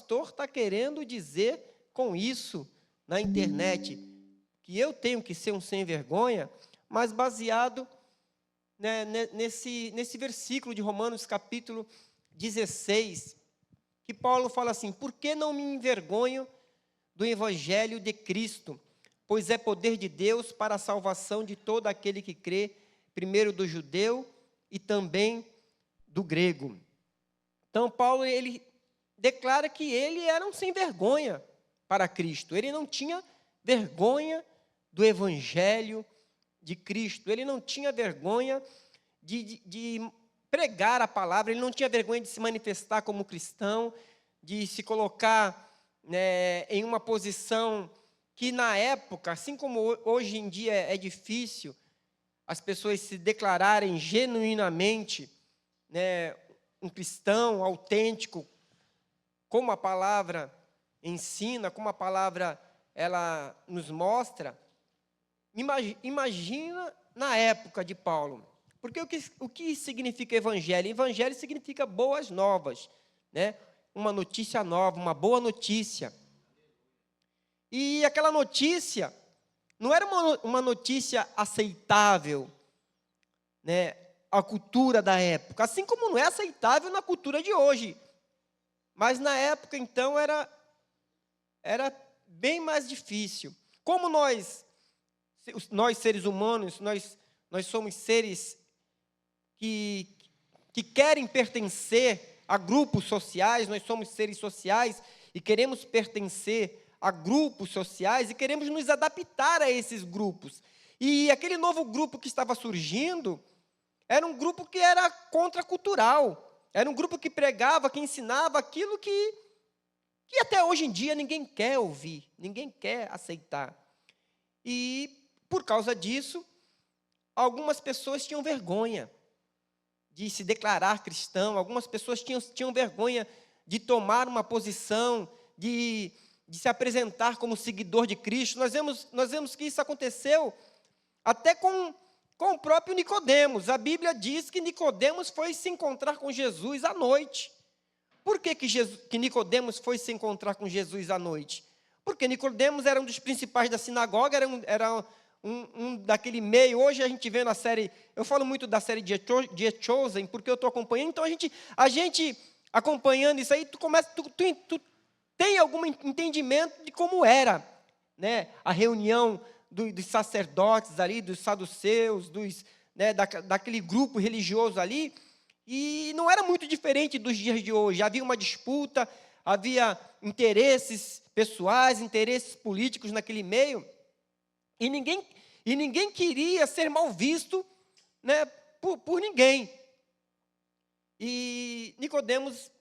pastor está querendo dizer com isso na internet? Que eu tenho que ser um sem vergonha, mas baseado, né, nesse versículo de Romanos capítulo 16, que Paulo fala assim: por que não me envergonho do evangelho de Cristo? Pois é poder de Deus para a salvação de todo aquele que crê, primeiro do judeu e também do grego. Então Paulo, ele declara que ele era um sem vergonha para Cristo. Ele não tinha vergonha do evangelho de Cristo. Ele não tinha vergonha de pregar a palavra, ele não tinha vergonha de se manifestar como cristão, de se colocar, né, em uma posição que na época, assim como hoje em dia é difícil as pessoas se declararem genuinamente, né, um cristão autêntico, como a palavra ensina, como a palavra ela nos mostra. Imagina na época de Paulo. Porque o que significa evangelho? Evangelho significa boas novas, né? Uma notícia nova, uma boa notícia. E aquela notícia não era uma notícia aceitável, né, à cultura da época, assim como não é aceitável na cultura de hoje. Mas na época, então, era bem mais difícil. Como nós seres humanos, nós somos seres que querem pertencer a grupos sociais, nós somos seres sociais e queremos pertencer a grupos sociais e queremos nos adaptar a esses grupos. E aquele novo grupo que estava surgindo era um grupo que era contracultural, era um grupo que pregava, que ensinava aquilo que até hoje em dia ninguém quer ouvir, ninguém quer aceitar. E, por causa disso, algumas pessoas tinham vergonha de se declarar cristão, algumas pessoas tinham vergonha de tomar uma posição, de se apresentar como seguidor de Cristo. Nós vemos que isso aconteceu até com o próprio Nicodemos. A Bíblia diz que Nicodemos foi se encontrar com Jesus à noite. Por que Nicodemos foi se encontrar com Jesus à noite? Porque Nicodemos era um dos principais da sinagoga, era um daquele meio. Hoje a gente vê na série, eu falo muito da série The Chosen, porque eu estou acompanhando. Então a gente acompanhando isso aí, tu tem algum entendimento de como era, né, a reunião dos sacerdotes ali, dos saduceus, né, daquele grupo religioso ali. E não era muito diferente dos dias de hoje. Havia uma disputa, havia interesses pessoais, interesses políticos naquele meio, e ninguém queria ser mal visto, né, por ninguém. E Nicodemos,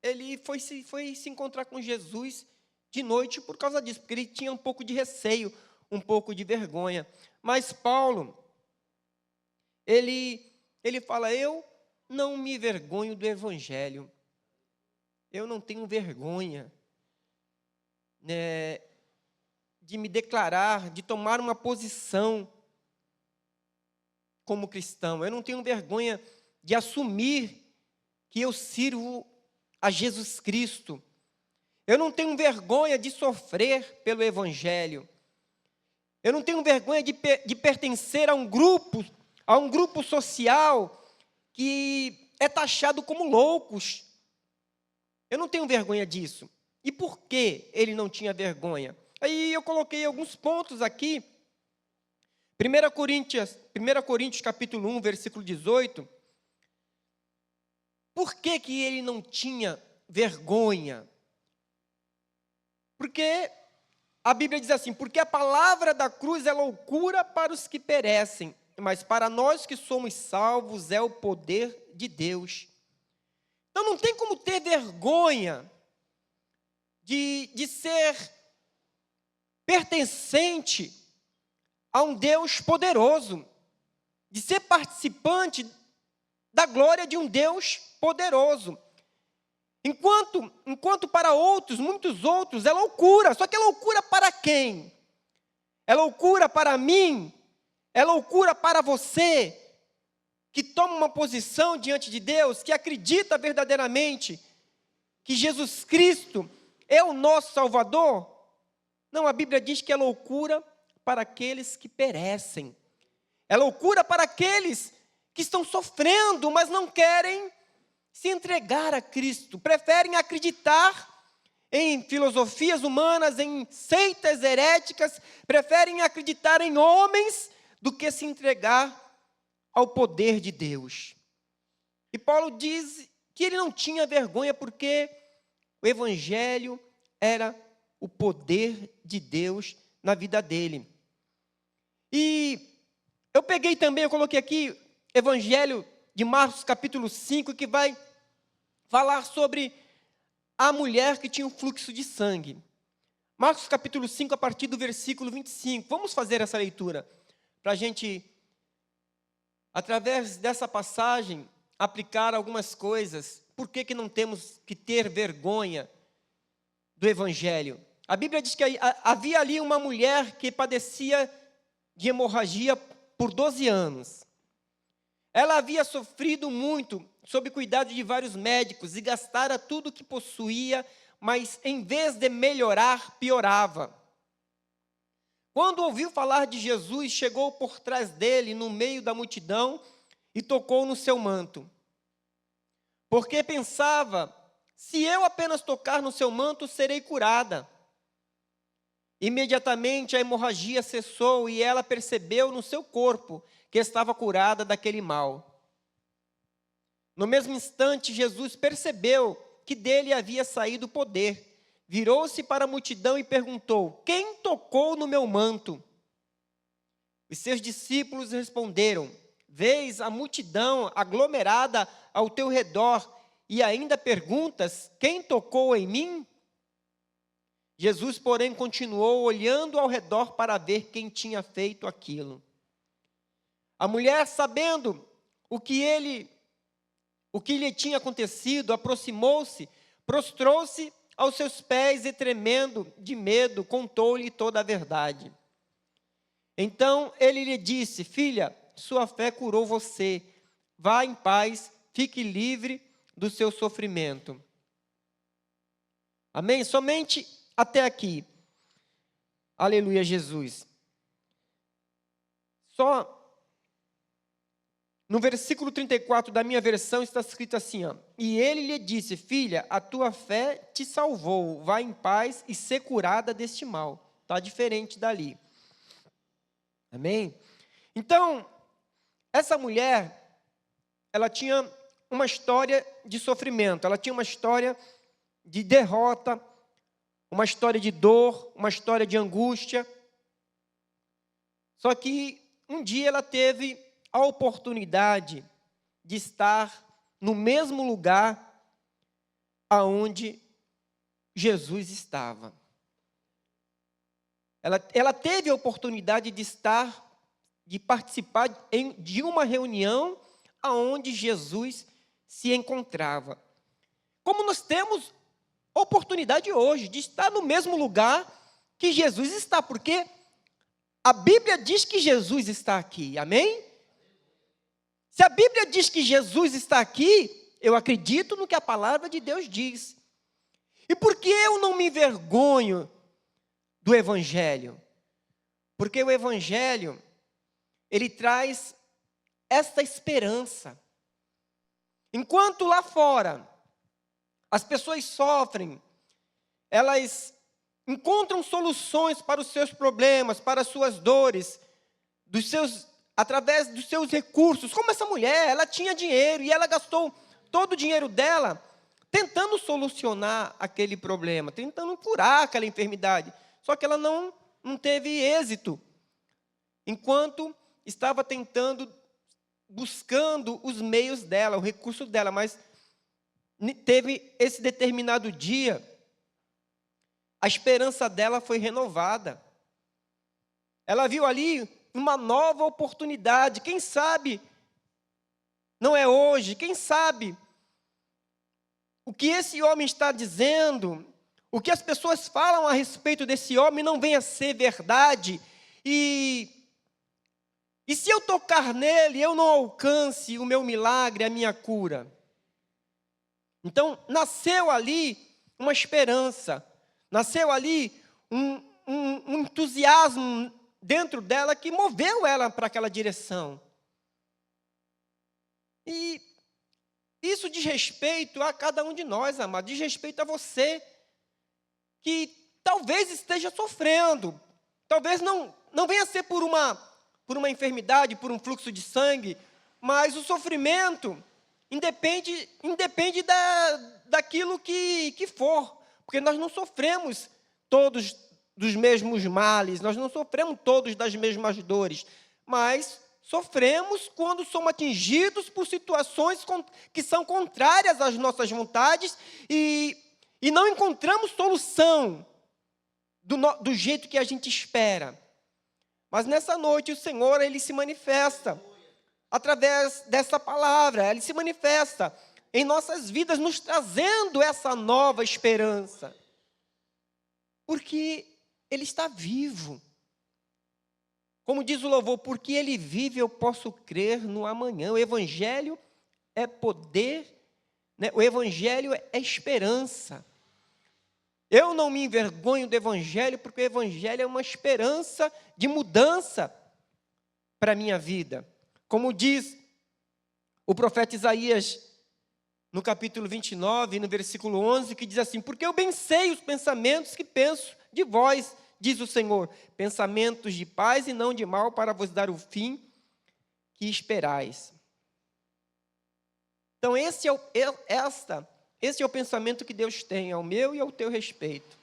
ele foi se encontrar com Jesus de noite por causa disso, porque ele tinha um pouco de receio, um pouco de vergonha. Mas Paulo, ele fala: eu não me vergonho do evangelho, eu não tenho vergonha, né, de me declarar, de tomar uma posição como cristão. Eu não tenho vergonha de assumir que eu sirvo a Jesus Cristo. Eu não tenho vergonha de sofrer pelo evangelho. Eu não tenho vergonha de pertencer a um grupo social que é taxado como loucos. Eu não tenho vergonha disso. E por que ele não tinha vergonha? Aí eu coloquei alguns pontos aqui. 1 Coríntios capítulo 1, versículo 18. Por que ele não tinha vergonha? Porque a Bíblia diz assim: porque a palavra da cruz é loucura para os que perecem, mas para nós que somos salvos é o poder de Deus. Então não tem como ter vergonha de ser pertencente a um Deus poderoso, de ser participante da glória de um Deus poderoso. Enquanto para outros, muitos outros, é loucura. Só que é loucura para quem? É loucura para mim? É loucura para você, que toma uma posição diante de Deus, que acredita verdadeiramente que Jesus Cristo é o nosso Salvador? Não, a Bíblia diz que é loucura para aqueles que perecem. É loucura para aqueles que estão sofrendo, mas não querem se entregar a Cristo. Preferem acreditar em filosofias humanas, em seitas heréticas. Preferem acreditar em homens do que se entregar ao poder de Deus. E Paulo diz que ele não tinha vergonha porque o Evangelho era o poder de Deus na vida dele. E eu coloquei aqui Evangelho de Marcos capítulo 5, que vai falar sobre a mulher que tinha um fluxo de sangue. Marcos capítulo 5, a partir do versículo 25. Vamos fazer essa leitura, para a gente, através dessa passagem, aplicar algumas coisas. Por que não temos que ter vergonha do Evangelho? A Bíblia diz que havia ali uma mulher que padecia de hemorragia por 12 anos. Ela havia sofrido muito sob cuidado de vários médicos e gastara tudo o que possuía, mas em vez de melhorar, piorava. Quando ouviu falar de Jesus, chegou por trás dele, no meio da multidão, e tocou no seu manto. Porque pensava, se eu apenas tocar no seu manto, serei curada. Imediatamente a hemorragia cessou e ela percebeu no seu corpo que estava curada daquele mal. No mesmo instante, Jesus percebeu que dele havia saído o poder. Virou-se para a multidão e perguntou: quem tocou no meu manto? Os seus discípulos responderam: vês a multidão aglomerada ao teu redor e ainda perguntas: quem tocou em mim? Jesus, porém, continuou olhando ao redor para ver quem tinha feito aquilo. A mulher, sabendo o que lhe tinha acontecido, aproximou-se, prostrou-se aos seus pés e, tremendo de medo, contou-lhe toda a verdade. Então ele lhe disse: filha, sua fé curou você. Vá em paz, fique livre do seu sofrimento. Amém? Somente até aqui. Aleluia, Jesus. Só no versículo 34 da minha versão está escrito assim, ó: e ele lhe disse: filha, a tua fé te salvou, vá em paz e ser curada deste mal. Está diferente dali. Amém? Então, essa mulher, ela tinha uma história de sofrimento, ela tinha uma história de derrota, uma história de dor, uma história de angústia. Só que um dia ela teve a oportunidade de estar no mesmo lugar aonde Jesus estava. Ela teve a oportunidade de participar de uma reunião aonde Jesus se encontrava. Como nós temos oportunidade hoje de estar no mesmo lugar que Jesus está, porque a Bíblia diz que Jesus está aqui, amém? Se a Bíblia diz que Jesus está aqui, eu acredito no que a palavra de Deus diz. E por que eu não me envergonho do Evangelho? Porque o Evangelho, ele traz esta esperança. Enquanto lá fora as pessoas sofrem, elas encontram soluções para os seus problemas, para as suas dores, através dos seus recursos. Como essa mulher, ela tinha dinheiro e ela gastou todo o dinheiro dela tentando solucionar aquele problema, tentando curar aquela enfermidade. Só que ela não teve êxito, enquanto estava buscando os meios dela, o recurso dela, mas teve esse determinado dia, a esperança dela foi renovada. Ela viu ali uma nova oportunidade. Quem sabe não é hoje, quem sabe o que esse homem está dizendo, o que as pessoas falam a respeito desse homem não venha a ser verdade, e se eu tocar nele, eu não alcance o meu milagre, a minha cura. Então, nasceu ali uma esperança, nasceu ali um entusiasmo dentro dela que moveu ela para aquela direção. E isso diz respeito a cada um de nós, amado, diz respeito a você, que talvez esteja sofrendo, talvez não venha a ser por uma enfermidade, por um fluxo de sangue, mas o sofrimento independe daquilo que for, porque nós não sofremos todos dos mesmos males, nós não sofremos todos das mesmas dores, mas sofremos quando somos atingidos por situações que são contrárias às nossas vontades e não encontramos solução do jeito que a gente espera. Mas nessa noite o Senhor, Ele se manifesta através dessa palavra, Ele se manifesta em nossas vidas, nos trazendo essa nova esperança. Porque Ele está vivo. Como diz o louvor, porque Ele vive, eu posso crer no amanhã. O Evangelho é poder, né? O Evangelho é esperança. Eu não me envergonho do Evangelho, porque o Evangelho é uma esperança de mudança para a minha vida. Como diz o profeta Isaías, no capítulo 29, no versículo 11, que diz assim: porque eu bem sei os pensamentos que penso de vós, diz o Senhor, pensamentos de paz e não de mal, para vos dar o fim que esperais. Então esse é o pensamento que Deus tem ao meu e ao teu respeito.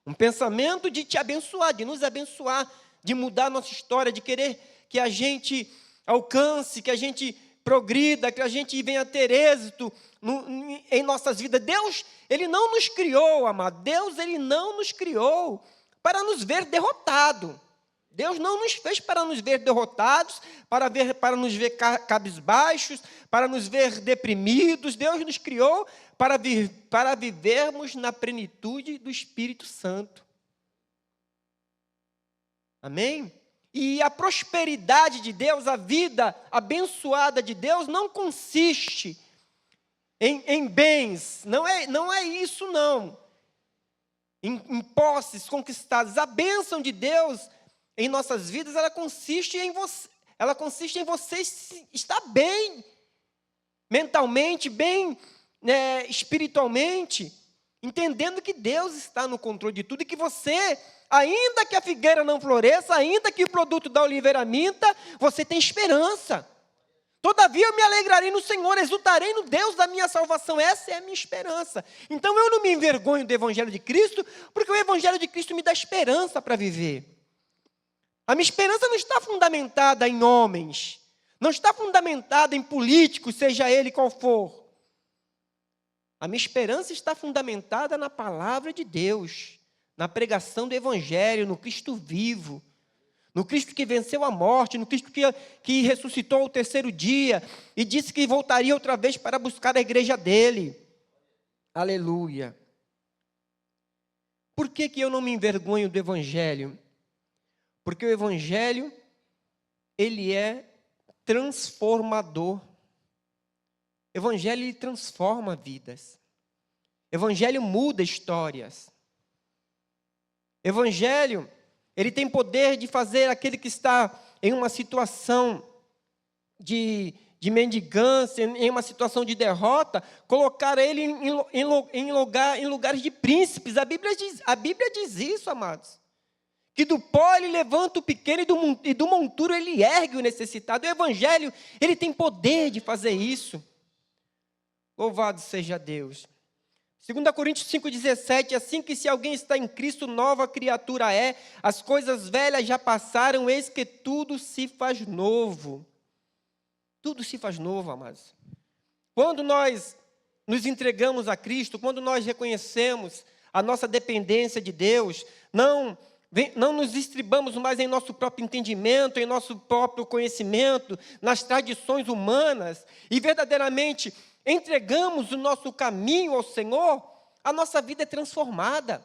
Um pensamento de te abençoar, de nos abençoar, de mudar a nossa história, de querer que a gente alcance, que a gente progrida, que a gente venha ter êxito em nossas vidas. Deus, Ele não nos criou, amado. Deus, Ele não nos criou para nos ver derrotados. Deus não nos fez para nos ver derrotados, para nos ver cabisbaixos, para nos ver deprimidos. Deus nos criou para vivermos na plenitude do Espírito Santo. Amém? E a prosperidade de Deus, a vida abençoada de Deus, não consiste em bens, não é isso não, em posses conquistadas. A bênção de Deus em nossas vidas, ela consiste em você estar bem, mentalmente, bem, espiritualmente, entendendo que Deus está no controle de tudo e que você, ainda que a figueira não floresça, ainda que o produto da oliveira minta, você tem esperança. Todavia eu me alegrarei no Senhor, exultarei no Deus da minha salvação. Essa é a minha esperança. Então eu não me envergonho do Evangelho de Cristo, porque o Evangelho de Cristo me dá esperança para viver. A minha esperança não está fundamentada em homens, não está fundamentada em políticos, seja ele qual for. A minha esperança está fundamentada na palavra de Deus, na pregação do Evangelho, no Cristo vivo, no Cristo que venceu a morte, no Cristo que ressuscitou ao terceiro dia e disse que voltaria outra vez para buscar a igreja dele. Aleluia. Por que eu não me envergonho do Evangelho? Porque o Evangelho, ele é transformador. O Evangelho, ele transforma vidas. O Evangelho muda histórias. O Evangelho, ele tem poder de fazer aquele que está em uma situação de mendigância, em uma situação de derrota, colocar ele em lugares de príncipes. A Bíblia diz isso, amados. Que do pó ele levanta o pequeno e do monturo ele ergue o necessitado. O Evangelho, ele tem poder de fazer isso. Louvado seja Deus. 2 Coríntios 5,17, assim que se alguém está em Cristo, nova criatura é, as coisas velhas já passaram, eis que tudo se faz novo. Tudo se faz novo, amados. Quando nós nos entregamos a Cristo, quando nós reconhecemos a nossa dependência de Deus, não nos estribamos mais em nosso próprio entendimento, em nosso próprio conhecimento, nas tradições humanas, e verdadeiramente entregamos o nosso caminho ao Senhor, a nossa vida é transformada,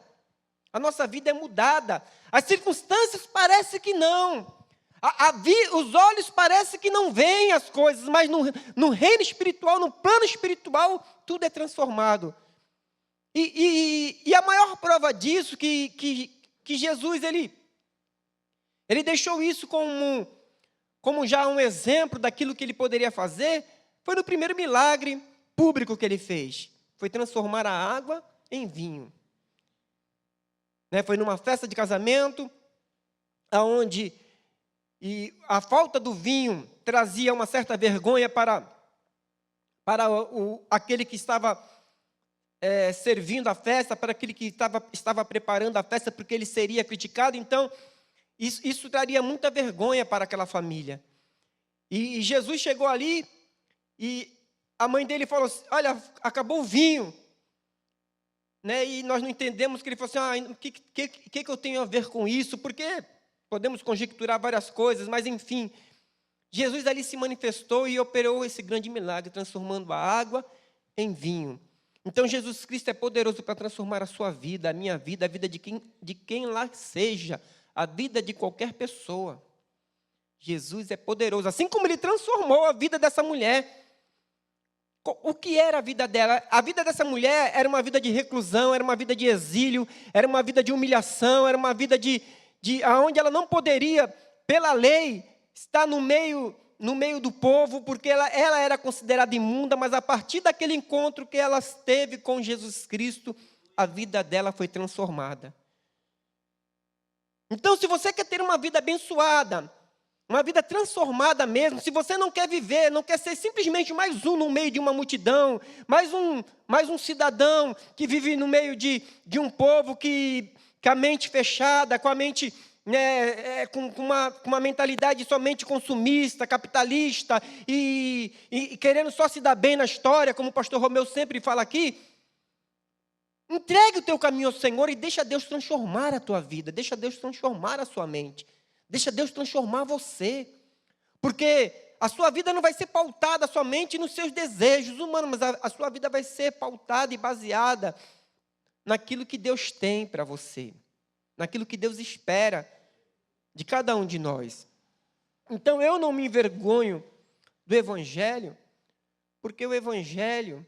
a nossa vida é mudada. As circunstâncias parecem que não, Os olhos parecem que não veem as coisas, mas no reino espiritual, no plano espiritual, tudo é transformado. E a maior prova disso, que Jesus, ele deixou isso como já um exemplo daquilo que ele poderia fazer, foi no primeiro milagre público que ele fez. Foi transformar a água em vinho. Foi numa festa de casamento, onde a falta do vinho trazia uma certa vergonha para aquele que estava servindo a festa, para aquele que estava preparando a festa, porque ele seria criticado. Então, isso traria muita vergonha para aquela família. E Jesus chegou ali e a mãe dele falou assim: olha, acabou o vinho. E nós não entendemos que ele falou assim: o que eu tenho a ver com isso? Porque podemos conjecturar várias coisas, mas enfim, Jesus ali se manifestou e operou esse grande milagre, transformando a água em vinho. Então Jesus Cristo é poderoso para transformar a sua vida, a minha vida, a vida de quem lá seja, a vida de qualquer pessoa. Jesus é poderoso, assim como ele transformou a vida dessa mulher. O que era a vida dela? A vida dessa mulher era uma vida de reclusão, era uma vida de exílio, era uma vida de humilhação, era uma vida onde ela não poderia, pela lei, estar no meio do povo, porque ela era considerada imunda, mas a partir daquele encontro que ela teve com Jesus Cristo, a vida dela foi transformada. Então, se você quer ter uma vida abençoada, uma vida transformada mesmo, se você não quer viver, não quer ser simplesmente mais um no meio de uma multidão, mais um cidadão que vive no meio de um povo que a mente fechada, com a mente, com uma mentalidade somente consumista, capitalista, e querendo só se dar bem na história, como o pastor Romeu sempre fala aqui, entregue o teu caminho ao Senhor e deixa Deus transformar a tua vida, deixa Deus transformar a sua mente. Deixa Deus transformar você, porque a sua vida não vai ser pautada somente nos seus desejos humanos, mas a sua vida vai ser pautada e baseada naquilo que Deus tem para você, naquilo que Deus espera de cada um de nós. Então eu não me envergonho do Evangelho, porque o Evangelho,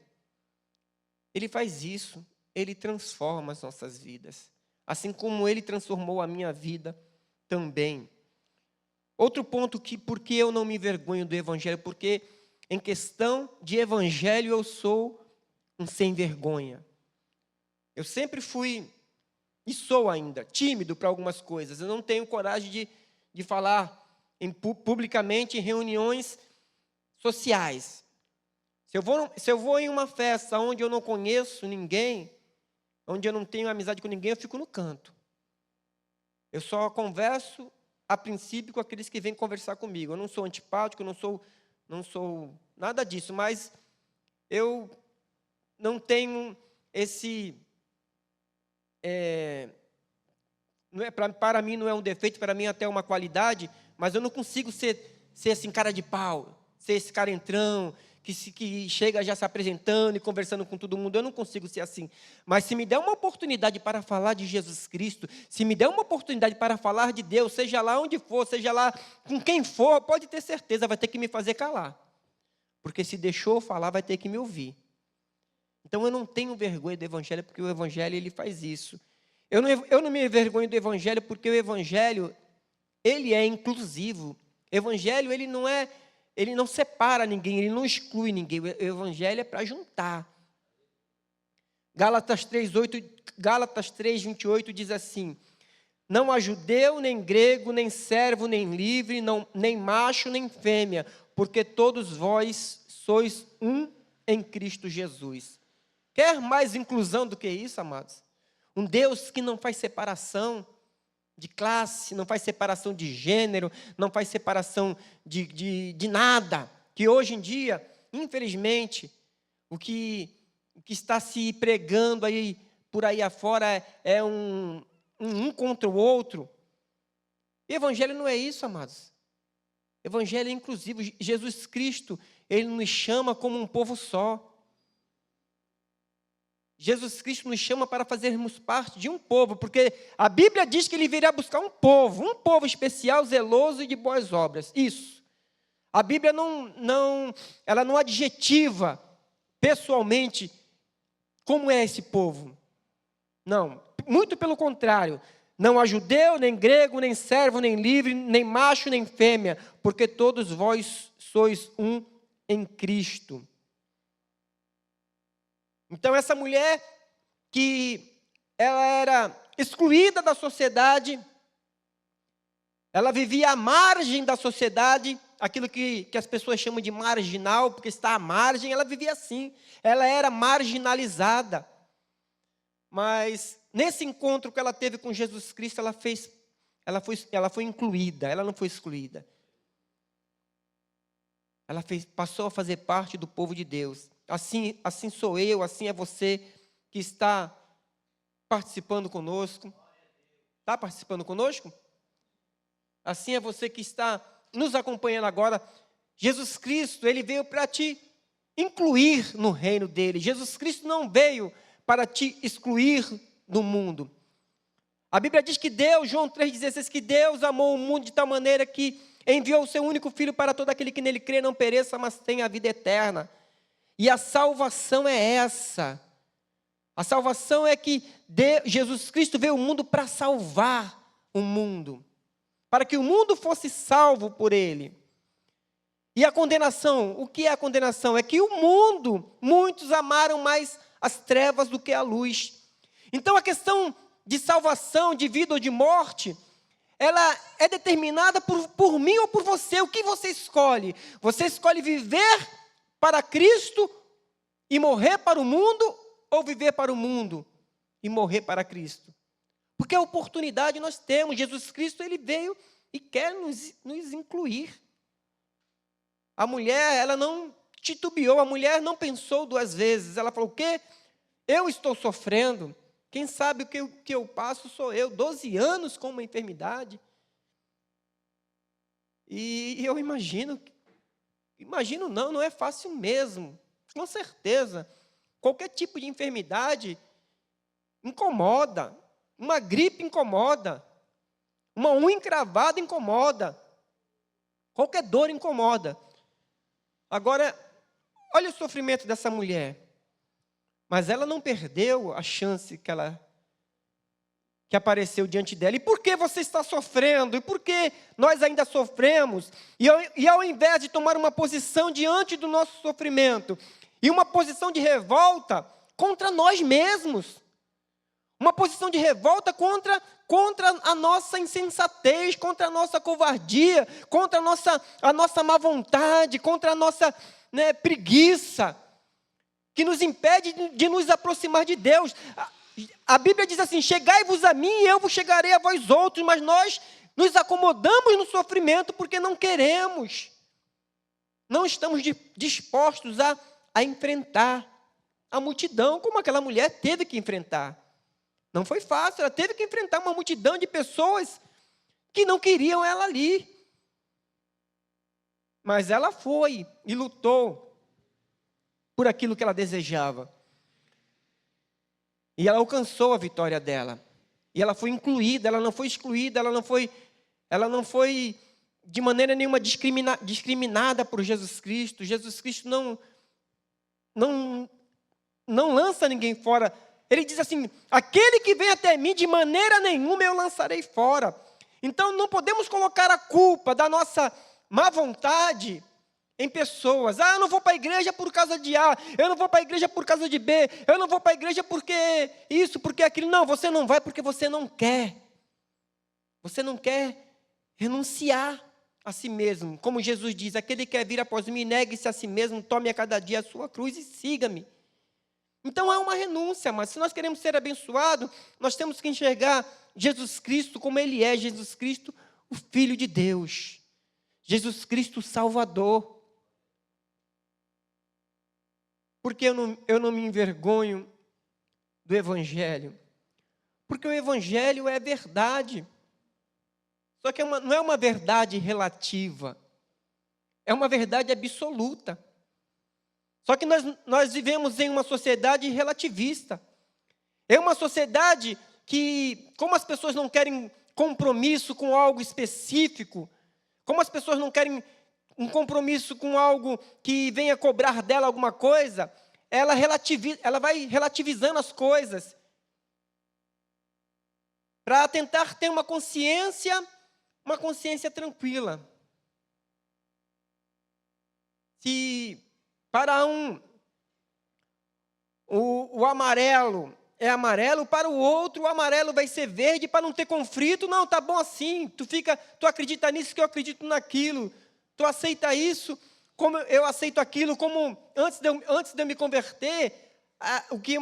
ele faz isso, ele transforma as nossas vidas, assim como ele transformou a minha vida também. Outro ponto porque eu não me envergonho do Evangelho, porque em questão de Evangelho eu sou um sem vergonha. Eu sempre fui, e sou ainda, tímido para algumas coisas. Eu não tenho coragem de falar publicamente em reuniões sociais. Se eu vou em uma festa onde eu não conheço ninguém, onde eu não tenho amizade com ninguém, eu fico no canto. Eu só converso, a princípio, com aqueles que vêm conversar comigo. Eu não sou antipático, eu não sou nada disso, mas eu não tenho esse... para mim não é um defeito, para mim até é uma qualidade, mas eu não consigo ser assim, cara de pau, ser esse cara entrão, que chega já se apresentando e conversando com todo mundo. Eu não consigo ser assim. Mas se me der uma oportunidade para falar de Jesus Cristo, se me der uma oportunidade para falar de Deus, seja lá onde for, seja lá com quem for, pode ter certeza, vai ter que me fazer calar. Porque se deixou falar, vai ter que me ouvir. Então eu não tenho vergonha do Evangelho, porque o Evangelho ele faz isso. Eu não me envergonho do Evangelho, porque o Evangelho ele é inclusivo. O Evangelho ele não separa ninguém, ele não exclui ninguém. O Evangelho é para juntar. Gálatas 3:28 diz assim: não há judeu, nem grego, nem servo, nem livre, nem macho, nem fêmea, porque todos vós sois um em Cristo Jesus. Quer mais inclusão do que isso, amados? Um Deus que não faz separação de classe, não faz separação de gênero, não faz separação de nada. Que hoje em dia, infelizmente, o que está se pregando aí, por aí afora é um contra o outro. Evangelho não é isso, amados. Evangelho é inclusivo. Jesus Cristo, ele nos chama como um povo só. Jesus Cristo nos chama para fazermos parte de um povo, porque a Bíblia diz que Ele viria buscar um povo especial, zeloso e de boas obras. Isso. A Bíblia ela não adjetiva pessoalmente como é esse povo. Não, muito pelo contrário. Não há judeu, nem grego, nem servo, nem livre, nem macho, nem fêmea, porque todos vós sois um em Cristo. Então essa mulher que ela era excluída da sociedade, ela vivia à margem da sociedade, aquilo que as pessoas chamam de marginal, porque está à margem, ela vivia assim, ela era marginalizada. Mas nesse encontro que ela teve com Jesus Cristo, ela foi incluída, ela não foi excluída. Ela passou a fazer parte do povo de Deus. Assim sou eu, assim é você que está participando conosco. Está participando conosco? Assim é você que está nos acompanhando agora. Jesus Cristo, Ele veio para te incluir no reino dEle. Jesus Cristo não veio para te excluir do mundo. A Bíblia diz que Deus, João 3,16, que Deus amou o mundo de tal maneira que enviou o seu único Filho para todo aquele que nele crê, não pereça, mas tenha a vida eterna. E a salvação é essa. A salvação é que Jesus Cristo veio ao mundo para salvar o mundo. Para que o mundo fosse salvo por Ele. E a condenação, o que é a condenação? É que o mundo, muitos amaram mais as trevas do que a luz. Então a questão de salvação, de vida ou de morte, ela é determinada por mim ou por você. O que você escolhe? Você escolhe viver para Cristo e morrer para o mundo, ou viver para o mundo e morrer para Cristo? Porque a oportunidade nós temos. Jesus Cristo, Ele veio e quer nos incluir. A mulher, ela não titubeou, a mulher não pensou duas vezes. Ela falou, o quê? Eu estou sofrendo. Quem sabe o que eu passo sou eu. 12 anos com uma enfermidade. E eu imagino não é fácil mesmo. Com certeza. Qualquer tipo de enfermidade incomoda. Uma gripe incomoda. Uma unha encravada incomoda. Qualquer dor incomoda. Agora, olha o sofrimento dessa mulher. Mas ela não perdeu a chance que apareceu diante dela. E por que você está sofrendo? E por que nós ainda sofremos? E ao invés de tomar uma posição diante do nosso sofrimento, e uma posição de revolta contra nós mesmos, uma posição de revolta contra a nossa insensatez, contra a nossa covardia, contra a nossa má vontade, contra a nossa preguiça, que nos impede de nos aproximar de Deus. A Bíblia diz assim, chegai-vos a mim e eu vos chegarei a vós outros, mas nós nos acomodamos no sofrimento porque não queremos, não estamos dispostos a enfrentar a multidão, como aquela mulher teve que enfrentar. Não foi fácil, ela teve que enfrentar uma multidão de pessoas que não queriam ela ali. Mas ela foi e lutou por aquilo que ela desejava. E ela alcançou a vitória dela. E ela foi incluída, ela não foi excluída, ela não foi de maneira nenhuma discriminada por Jesus Cristo. Jesus Cristo não lança ninguém fora. Ele diz assim, aquele que vem até mim, de maneira nenhuma eu lançarei fora. Então não podemos colocar a culpa da nossa má vontade em pessoas. Eu não vou para a igreja por causa de A, eu não vou para a igreja por causa de B, eu não vou para a igreja porque isso, porque aquilo. Não, você não vai porque você não quer. Você não quer renunciar a si mesmo. Como Jesus diz, aquele que quer vir após mim, negue-se a si mesmo, tome a cada dia a sua cruz e siga-me. Então é uma renúncia, mas se nós queremos ser abençoados, nós temos que enxergar Jesus Cristo como Ele é, Jesus Cristo, o Filho de Deus. Jesus Cristo, o Salvador. Porque eu não me envergonho do Evangelho? Porque o Evangelho é verdade. Só que não é uma verdade relativa. É uma verdade absoluta. Só que nós vivemos em uma sociedade relativista. É uma sociedade que, como as pessoas não querem compromisso com algo específico, como as pessoas não querem um compromisso com algo que venha cobrar dela alguma coisa, ela vai relativizando as coisas para tentar ter uma consciência tranquila. Se para o amarelo é amarelo, para o outro o amarelo vai ser verde para não ter conflito. Não, tá bom assim, tu acredita nisso que eu acredito naquilo, tu aceita isso como eu aceito aquilo, como antes de eu me converter, o que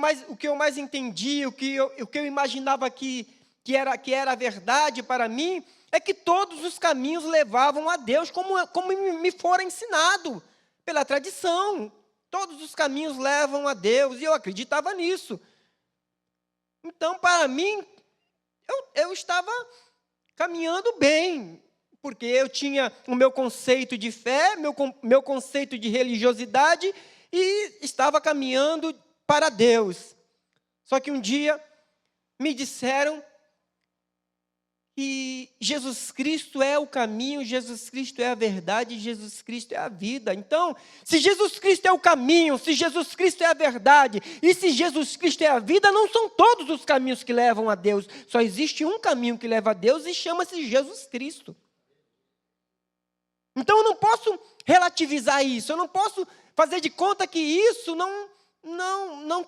eu mais entendi, o que eu imaginava que era a verdade para mim, é que todos os caminhos levavam a Deus, como me fora ensinado pela tradição. Todos os caminhos levam a Deus, e eu acreditava nisso. Então, para mim, eu estava caminhando bem, porque eu tinha o meu conceito de fé, meu conceito de religiosidade, e estava caminhando para Deus. Só que um dia me disseram que Jesus Cristo é o caminho, Jesus Cristo é a verdade, Jesus Cristo é a vida. Então, se Jesus Cristo é o caminho, se Jesus Cristo é a verdade, e se Jesus Cristo é a vida, não são todos os caminhos que levam a Deus. Só existe um caminho que leva a Deus e chama-se Jesus Cristo. Então, eu não posso relativizar isso, eu não posso fazer de conta que isso não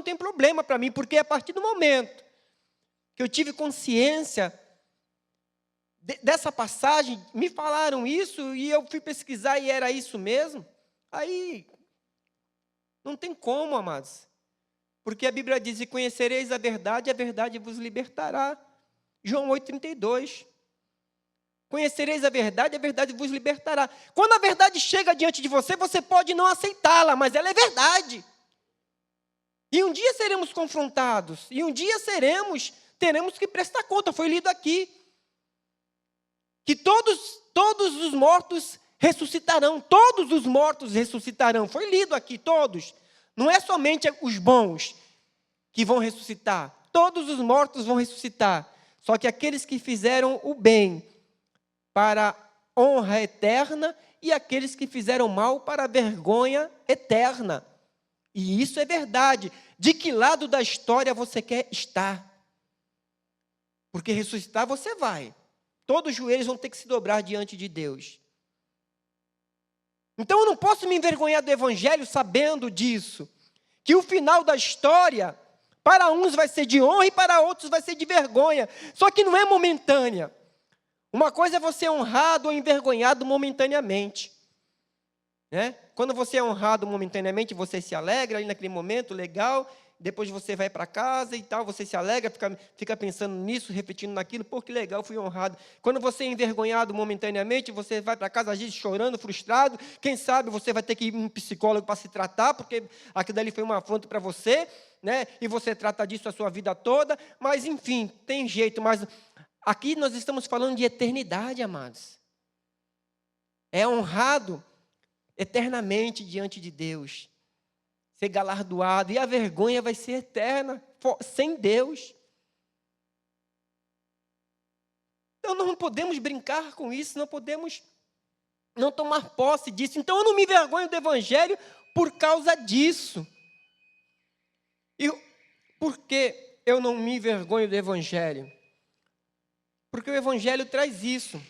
tem problema para mim, porque a partir do momento que eu tive consciência dessa passagem, me falaram isso e eu fui pesquisar e era isso mesmo. Aí, não tem como, amados. Porque a Bíblia diz, e conhecereis a verdade vos libertará. João 8,32. Conhecereis a verdade vos libertará. Quando a verdade chega diante de você, você pode não aceitá-la, mas ela é verdade. E um dia seremos confrontados, e um dia teremos que prestar conta. Foi lido aqui que todos os mortos ressuscitarão, todos os mortos ressuscitarão. Foi lido aqui, todos. Não é somente os bons que vão ressuscitar, todos os mortos vão ressuscitar. Só que aqueles que fizeram o bem para honra eterna e aqueles que fizeram mal para vergonha eterna. E isso é verdade. De que lado da história você quer estar? Porque ressuscitar você vai. Todos os joelhos vão ter que se dobrar diante de Deus. Então eu não posso me envergonhar do Evangelho sabendo disso. Que o final da história, para uns vai ser de honra e para outros vai ser de vergonha. Só que não é momentânea. Uma coisa é você honrado ou envergonhado momentaneamente. Né? Quando você é honrado momentaneamente, você se alegra ali naquele momento, legal. Depois você vai para casa e tal, você se alegra, fica pensando nisso, repetindo naquilo, pô, que legal, fui honrado. Quando você é envergonhado momentaneamente, você vai para casa, às vezes chorando, frustrado, quem sabe você vai ter que ir um psicólogo para se tratar, porque aquilo dali foi uma afronta para você, né? E você trata disso a sua vida toda, mas enfim, tem jeito. Mas aqui nós estamos falando de eternidade, amados. É honrado eternamente diante de Deus. Ser galardoado, e a vergonha vai ser eterna, sem Deus. Então, não podemos brincar com isso, não podemos não tomar posse disso. Então, eu não me envergonho do Evangelho por causa disso. E por que eu não me envergonho do Evangelho? Porque o Evangelho traz isso,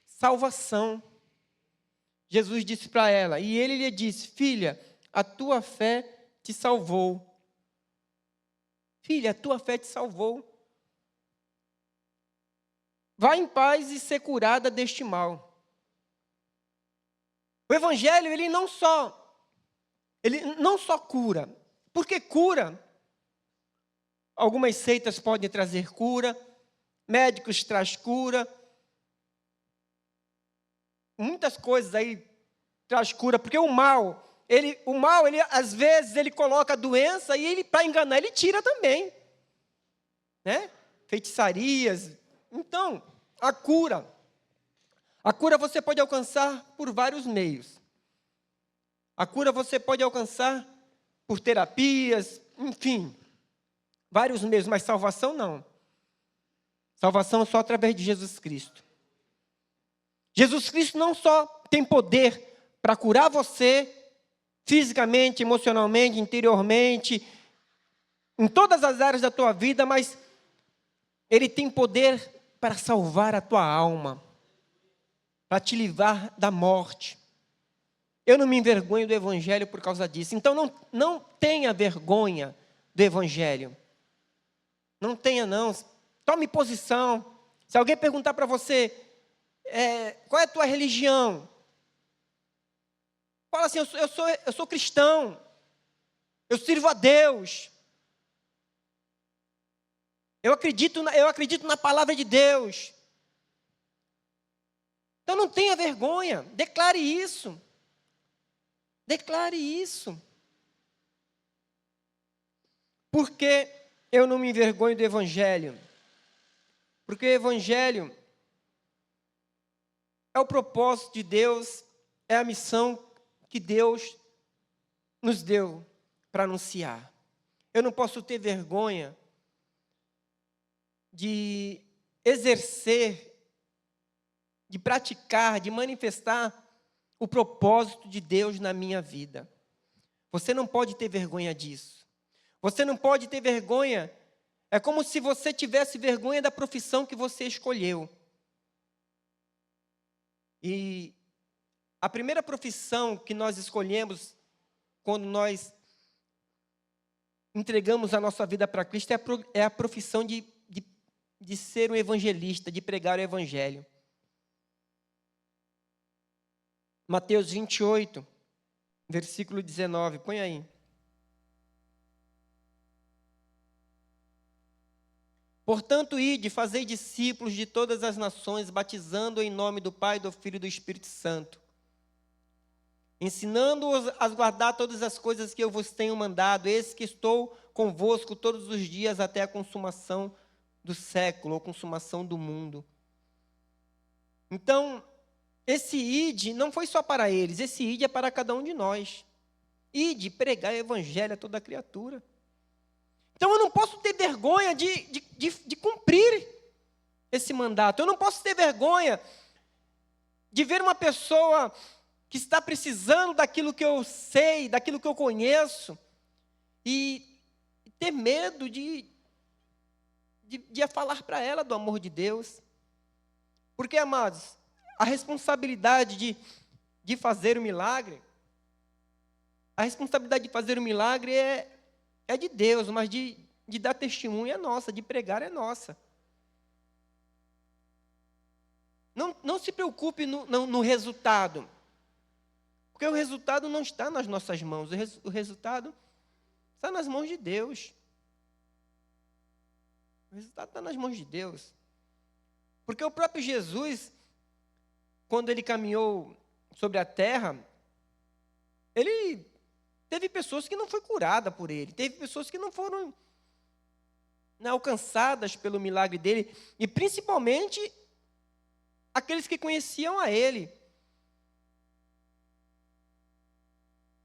salvação. Jesus disse para ela, e ele lhe disse, filha, a tua fé te salvou. Filha, a tua fé te salvou. Vá em paz e ser curada deste mal. O Evangelho, ele não só cura, porque cura. Algumas seitas podem trazer cura, médicos trazem cura, muitas coisas aí traz cura, porque o mal, às vezes, ele coloca a doença e ele, para enganar, ele tira também. Né? Feitiçarias. Então, a cura você pode alcançar por vários meios. A cura você pode alcançar por terapias, enfim. vários meios, mas salvação não. Salvação só através de Jesus Cristo. Jesus Cristo não só tem poder para curar você fisicamente, emocionalmente, interiormente, em todas as áreas da tua vida, mas Ele tem poder para salvar a tua alma, para te livrar da morte. Eu não me envergonho do Evangelho por causa disso. Então não tenha vergonha do Evangelho. Não tenha não. Tome posição. Se alguém perguntar para você, qual é a tua religião? Fala assim, eu sou cristão. Eu sirvo a Deus. Eu acredito na palavra de Deus. Então não tenha vergonha. Declare isso. Declare isso. Por que eu não me envergonho do Evangelho? Porque o Evangelho é o propósito de Deus, é a missão que Deus nos deu para anunciar. Eu não posso ter vergonha de exercer, de praticar, de manifestar o propósito de Deus na minha vida. Você não pode ter vergonha disso. Você não pode ter vergonha. É como se você tivesse vergonha da profissão que você escolheu. E a primeira profissão que nós escolhemos quando nós entregamos a nossa vida para Cristo é a profissão de ser um evangelista, de pregar o Evangelho. Mateus 28, versículo 19, põe aí. Portanto, ide, fazei discípulos de todas as nações, batizando em nome do Pai, do Filho e do Espírito Santo, ensinando-os a guardar todas as coisas que eu vos tenho mandado. Eis que estou convosco todos os dias até a consumação do século, ou consumação do mundo. Então, esse ide não foi só para eles, esse ide é para cada um de nós. Ide, pregar o Evangelho a toda criatura. Então eu não posso ter vergonha de cumprir esse mandato. Eu não posso ter vergonha de ver uma pessoa que está precisando daquilo que eu sei, daquilo que eu conheço, e ter medo de falar para ela do amor de Deus. Porque, amados, a responsabilidade de fazer o milagre, é de Deus, mas de dar testemunho é nossa, de pregar é nossa. Não se preocupe no resultado, porque o resultado não está nas nossas mãos, o resultado está nas mãos de Deus. O resultado está nas mãos de Deus. Porque o próprio Jesus, quando ele caminhou sobre a terra, ele teve pessoas que não foram curadas por ele, teve pessoas que não foram alcançadas pelo milagre dele, e principalmente aqueles que conheciam a ele.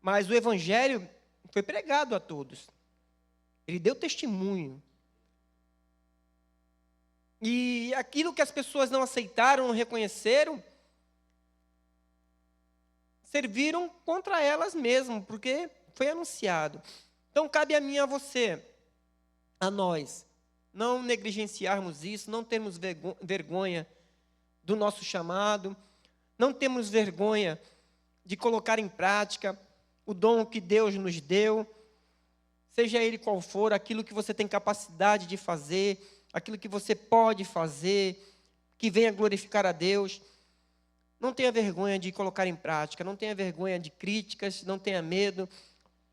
Mas o Evangelho foi pregado a todos. Ele deu testemunho. E aquilo que as pessoas não aceitaram, não reconheceram, serviram contra elas mesmas, porque foi anunciado. Então, cabe a mim e a você, a nós, não negligenciarmos isso, não termos vergonha do nosso chamado, não termos vergonha de colocar em prática o dom que Deus nos deu, seja ele qual for, aquilo que você tem capacidade de fazer, aquilo que você pode fazer, que venha glorificar a Deus. Não tenha vergonha de colocar em prática, não tenha vergonha de críticas, não tenha medo,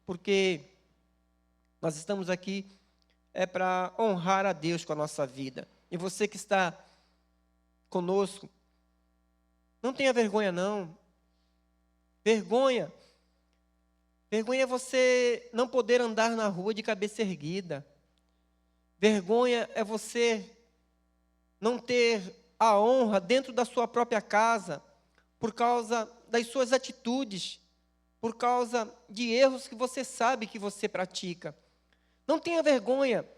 porque nós estamos aqui para honrar a Deus com a nossa vida. E você que está conosco, não tenha vergonha não. Vergonha é você não poder andar na rua de cabeça erguida. Vergonha é você não ter a honra dentro da sua própria casa, por causa das suas atitudes, por causa de erros que você sabe que você pratica. Não tenha vergonha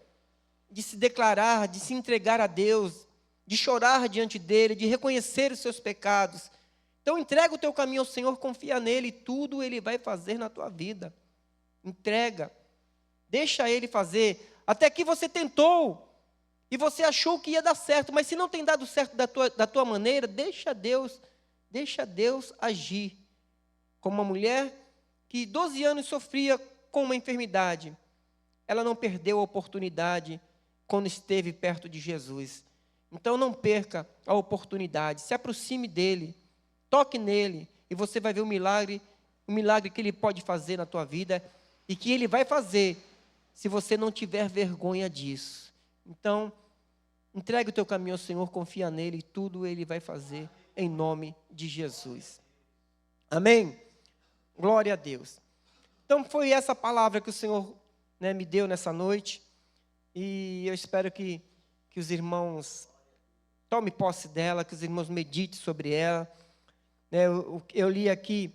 de se declarar, de se entregar a Deus, de chorar diante dEle, de reconhecer os seus pecados. Então entrega o teu caminho ao Senhor, confia nele, e tudo Ele vai fazer na tua vida. Entrega, deixa Ele fazer. Até que você tentou, e você achou que ia dar certo, mas se não tem dado certo da tua maneira, deixa Deus agir. Como uma mulher que 12 anos sofria com uma enfermidade, ela não perdeu a oportunidade quando esteve perto de Jesus. Então não perca a oportunidade, se aproxime dEle, toque nele, e você vai ver o milagre que Ele pode fazer na tua vida, e que Ele vai fazer, se você não tiver vergonha disso. Então, entregue o teu caminho ao Senhor, confia nele, e tudo Ele vai fazer, em nome de Jesus. Amém? Glória a Deus. Então, foi essa palavra que o Senhor, me deu nessa noite, e eu espero que os irmãos tomem posse dela, que os irmãos meditem sobre ela. Eu li aqui,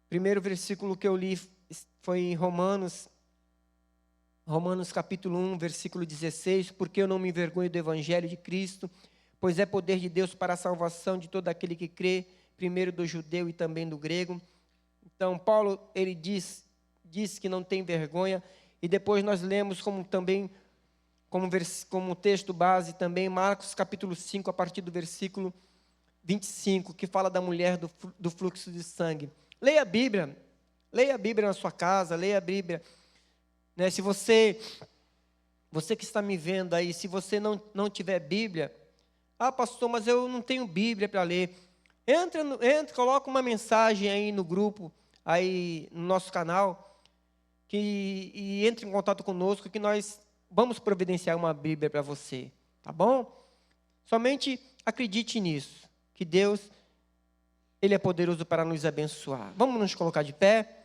o primeiro versículo que eu li foi em Romanos capítulo 1, versículo 16, porque eu não me envergonho do evangelho de Cristo, pois é poder de Deus para a salvação de todo aquele que crê, primeiro do judeu e também do grego. Então, Paulo, ele diz que não tem vergonha, e depois nós lemos como texto base também, Marcos capítulo 5, a partir do versículo 25, que fala da mulher do fluxo de sangue. Leia a Bíblia na sua casa, leia a Bíblia. Se você que está me vendo aí, se você não tiver Bíblia, pastor, mas eu não tenho Bíblia para ler. Entra, coloca uma mensagem aí no grupo, aí no nosso canal, e entre em contato conosco, que nós vamos providenciar uma Bíblia para você, tá bom? Somente acredite nisso, que Deus, Ele é poderoso para nos abençoar. Vamos nos colocar de pé?